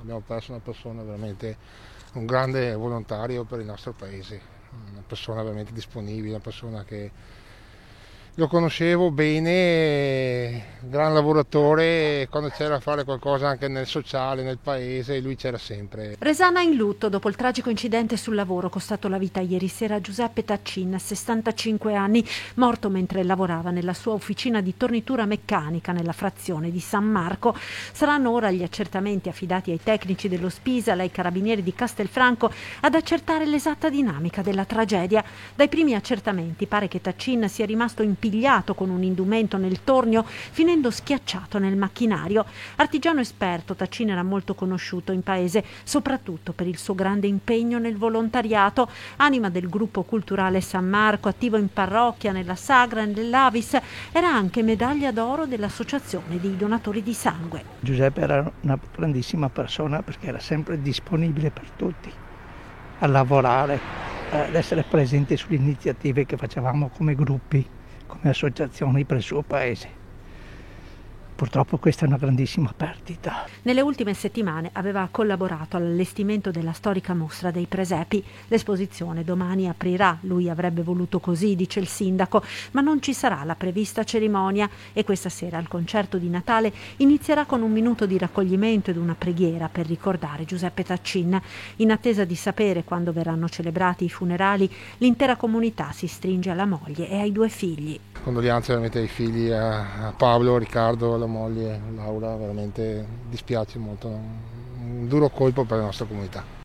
abbiamo perso una persona veramente, un grande volontario per il nostro paese, una persona veramente disponibile, una persona che lo conoscevo bene, gran lavoratore, quando c'era da fare qualcosa anche nel sociale, nel paese, lui c'era sempre. Resana in lutto dopo il tragico incidente sul lavoro costato la vita ieri sera a Giuseppe Taccin, 65 anni, morto mentre lavorava nella sua officina di tornitura meccanica nella frazione di San Marco. Saranno ora gli accertamenti affidati ai tecnici dello Spisal e ai carabinieri di Castelfranco ad accertare l'esatta dinamica della tragedia. Dai primi accertamenti pare che Taccin sia rimasto impigliato con un indumento nel tornio, finendo schiacciato nel macchinario. Artigiano esperto, Taccin era molto conosciuto in paese, soprattutto per il suo grande impegno nel volontariato. Anima del gruppo culturale San Marco, attivo in parrocchia, nella Sagra e nell'Avis, era anche medaglia d'oro dell'Associazione dei donatori di sangue. Giuseppe era una grandissima persona perché era sempre disponibile per tutti, a lavorare, ad essere presente sulle iniziative che facevamo come gruppi, come associazioni per il suo paese. Purtroppo questa è una grandissima perdita. Nelle ultime settimane aveva collaborato all'allestimento della storica mostra dei presepi. L'esposizione domani aprirà, lui avrebbe voluto così, dice il sindaco, ma non ci sarà la prevista cerimonia e questa sera il concerto di Natale inizierà con un minuto di raccoglimento ed una preghiera per ricordare Giuseppe Taccin. In attesa di sapere quando verranno celebrati i funerali, l'intera comunità si stringe alla moglie e ai 2 figli. Condoglianze veramente ai figli, a Paolo, a Riccardo, alla moglie, Laura, veramente dispiace molto, un duro colpo per la nostra comunità.